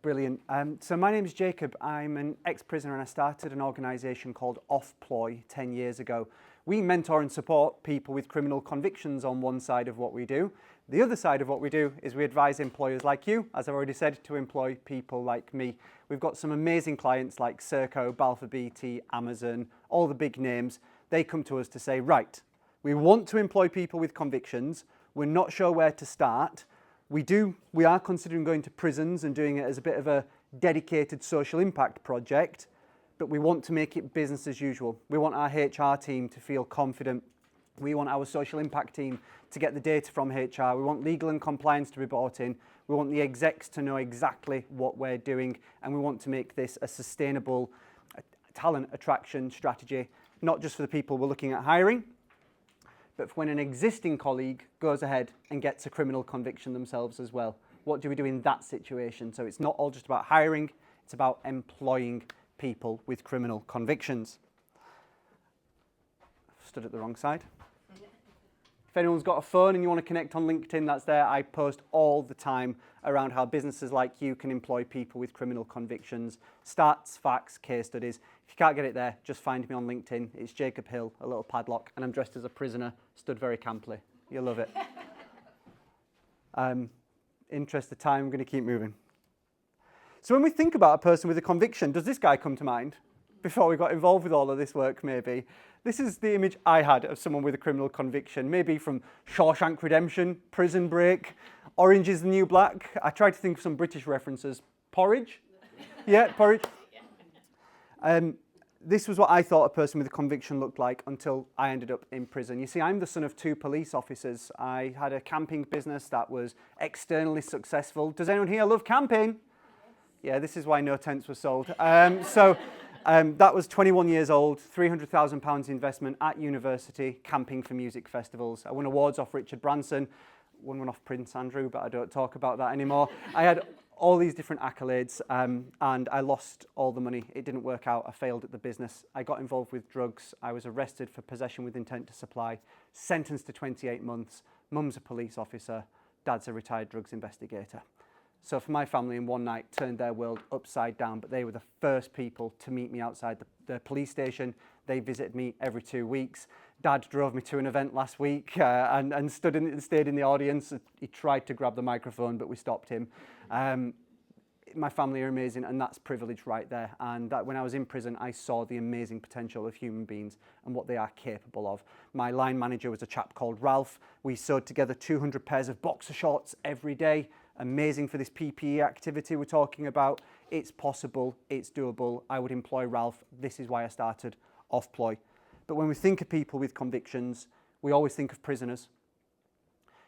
Brilliant. So my name is Jacob. I'm an ex-prisoner and I started an organisation called Offploy 10 years ago. We mentor and support people with criminal convictions on one side of what we do. The other side of what we do is we advise employers like you, as I've already said, to employ people like me. We've got some amazing clients like Serco, Balfour Beatty, Amazon, all the big names. They come to us to say, right, we want to employ people with convictions. We're not sure where to start. We are considering going to prisons and doing it as a bit of a dedicated social impact project, but we want to make it business as usual. We want our HR team to feel confident. We want our social impact team to get the data from HR. We want legal and compliance to be brought in. We want the execs to know exactly what we're doing, and we want to make this a sustainable talent attraction strategy, not just for the people we're looking at hiring, but when an existing colleague goes ahead and gets a criminal conviction themselves as well. What do we do in that situation? So it's not all just about hiring, it's about employing people with criminal convictions. I've stood at the wrong side. If anyone's got a phone and you want to connect on LinkedIn, that's there. I post all the time around how businesses like you can employ people with criminal convictions, stats, facts, case studies. If you can't get it there, just find me on LinkedIn. It's Jacob Hill, a little padlock, and I'm dressed as a prisoner, stood very camply. You'll love it. Interest of time, I'm going to keep moving. So when we think about a person with a conviction, does this guy come to mind? Before we got involved with all of this work, maybe. This is the image I had of someone with a criminal conviction, maybe from Shawshank Redemption, Prison Break, Orange is the New Black. I tried to think of some British references. Porridge? Yeah, Porridge. This was what I thought a person with a conviction looked like until I ended up in prison. You see, I'm the son of 2 police officers. I had a camping business that was externally successful. Does anyone here love camping? Yeah, this is why no tents were sold. That was 21 years old, £300,000 investment at university, camping for music festivals. I won awards off Richard Branson, won one off Prince Andrew, but I don't talk about that anymore. I had all these different accolades and I lost all the money. It didn't work out. I failed at the business. I got involved with drugs. I was arrested for possession with intent to supply, sentenced to 28 months. Mum's a police officer, dad's a retired drugs investigator. So for my family in one night, turned their world upside down, but they were the first people to meet me outside the police station. They visited me every 2 weeks. Dad drove me to an event last week and stayed in the audience. He tried to grab the microphone, but we stopped him. My family are amazing, and that's privilege right there. And that when I was in prison, I saw the amazing potential of human beings and what they are capable of. My line manager was a chap called Ralph. We sewed together 200 pairs of boxer shorts every day. Amazing for this PPE activity we're talking about. It's possible, it's doable. I would employ Ralph. This is why I started Offploy. But when we think of people with convictions, we always think of prisoners.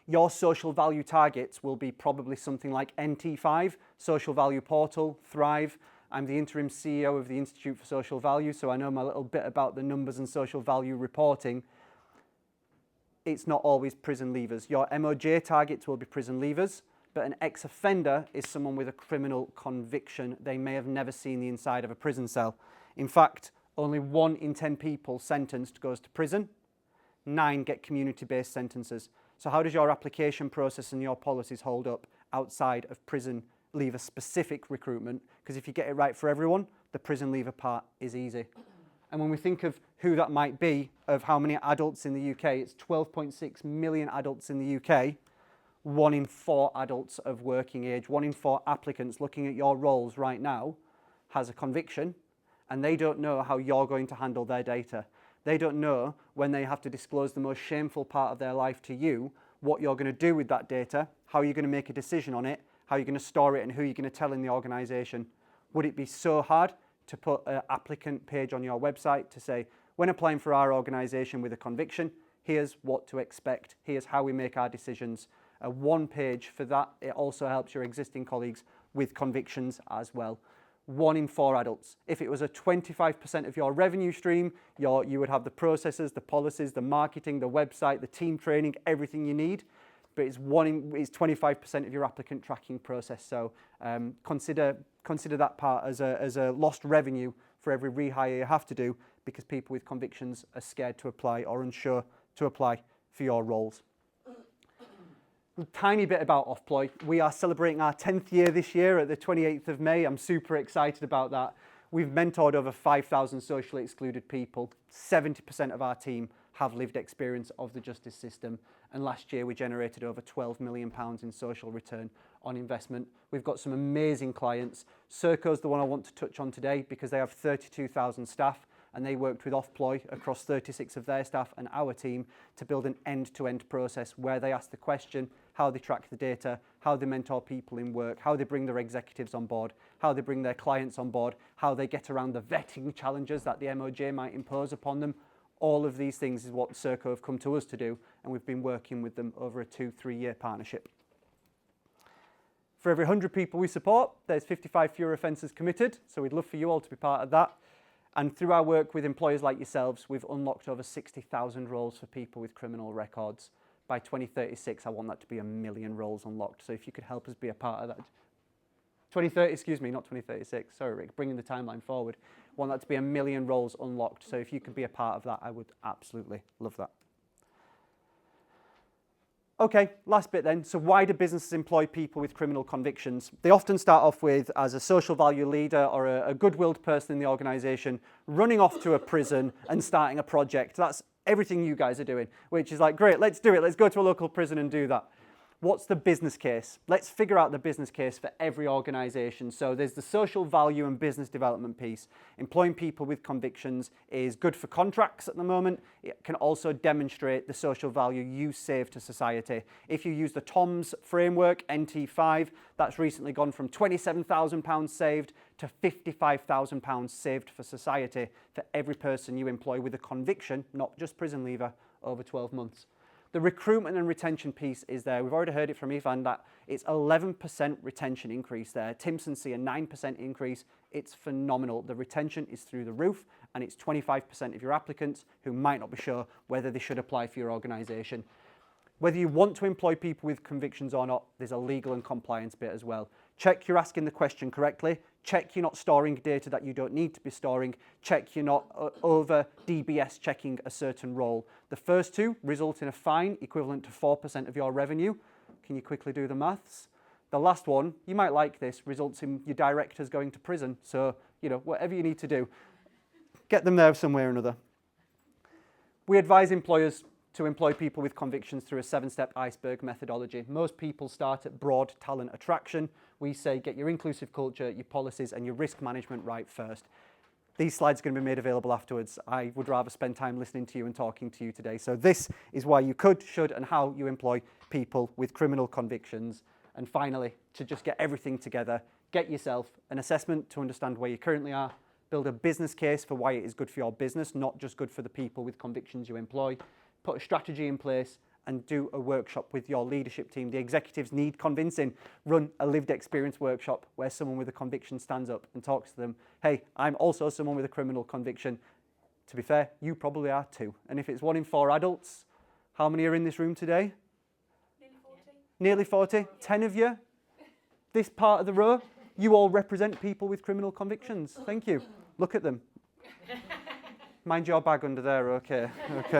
Your social value targets will be probably something like NT5, Social Value Portal, Thrive. I'm the interim CEO of the Institute for Social Value, so I know my little bit about the numbers and social value reporting. It's not always prison leavers. Your MOJ targets will be prison leavers. But an ex-offender is someone with a criminal conviction. They may have never seen the inside of a prison cell. In fact, only 1 in 10 people sentenced goes to prison. 9 get community-based sentences. So how does your application process and your policies hold up outside of prison leaver-specific recruitment? Because if you get it right for everyone, the prison leaver part is easy. And when we think of who that might be, of how many adults in the UK, it's 12.6 million adults in the UK. 1 in 4 adults of working age, 1 in 4 applicants looking at your roles right now has a conviction, and they don't know how you're going to handle their data. They don't know when they have to disclose the most shameful part of their life to you, what you're going to do with that data, how you're going to make a decision on it, how you're going to store it, and who you're going to tell in the organisation. Would it be so hard to put an applicant page on your website to say, when applying for our organisation with a conviction, here's what to expect, here's how we make our decisions. A 1 page for that. It also helps your existing colleagues with convictions as well. 1 in 4 adults. If it was a 25% of your revenue stream, you would have the processes, the policies, the marketing, the website, the team training, everything you need. But it's 25% of your applicant tracking process. So consider that part as a lost revenue for every rehire you have to do, because people with convictions are scared to apply or unsure to apply for your roles. A tiny bit about Offploy. We are celebrating our 10th year this year at the 28th of May. I'm super excited about that. We've mentored over 5,000 socially excluded people. 70% of our team have lived experience of the justice system. And last year we generated over £12 million in social return on investment. We've got some amazing clients. Serco is the one I want to touch on today because they have 32,000 staff and they worked with Offploy across 36 of their staff and our team to build an end-to-end process where they ask the question, how they track the data, how they mentor people in work, how they bring their executives on board, how they bring their clients on board, how they get around the vetting challenges that the MOJ might impose upon them. All of these things is what Serco have come to us to do, and we've been working with them over a 2-3 year partnership. For every 100 people we support, there's 55 fewer offences committed, so we'd love for you all to be part of that. And through our work with employers like yourselves, we've unlocked over 60,000 roles for people with criminal records. By 2036, I want that to be 1 million roles unlocked. So if you could help us be a part of that. 2030, excuse me, not 2036. Sorry, Rick, bringing the timeline forward. I want that to be 1 million roles unlocked. So if you could be a part of that, I would absolutely love that. Okay, last bit then. So why do businesses employ people with criminal convictions? They often start off with as a social value leader or a good-willed person in the organisation running off to a prison and starting a project. That's everything you guys are doing, which is like, great, let's do it. Let's go to a local prison and do that. What's the business case? Let's figure out the business case for every organisation. So there's the social value and business development piece. Employing people with convictions is good for contracts at the moment. It can also demonstrate the social value you save to society. If you use the TOMs framework, NT5, that's recently gone from £27,000 saved to £55,000 saved for society for every person you employ with a conviction, not just prison leaver, over 12 months. The recruitment and retention piece is there. We've already heard it from Ivan that it's 11% retention increase there. Timson see a 9% increase. It's phenomenal. The retention is through the roof and it's 25% of your applicants who might not be sure whether they should apply for your organisation. Whether you want to employ people with convictions or not, there's a legal and compliance bit as well. Check you're asking the question correctly. Check you're not storing data that you don't need to be storing. Check you're not over DBS checking a certain role. The first two result in a fine equivalent to 4% of your revenue. Can you quickly do the maths? The last one, you might like this, results in your directors going to prison. So, whatever you need to do, get them there some way or another. We advise employers to employ people with convictions through a 7-step iceberg methodology. Most people start at broad talent attraction. We say get your inclusive culture, your policies and your risk management right first. These slides are going to be made available afterwards. I would rather spend time listening to you and talking to you today. So this is why you could, should and how you employ people with criminal convictions. And finally, to just get everything together, get yourself an assessment to understand where you currently are, build a business case for why it is good for your business, not just good for the people with convictions you employ. Put a strategy in place and do a workshop with your leadership team. The executives need convincing. Run a lived experience workshop where someone with a conviction stands up and talks to them. Hey, I'm also someone with a criminal conviction. To be fair, you probably are too. And if it's 1 in 4 adults, how many are in this room today? Nearly 40. 10 of you. This part of the row, you all represent people with criminal convictions. Thank you. Look at them. Mind your bag under there, okay.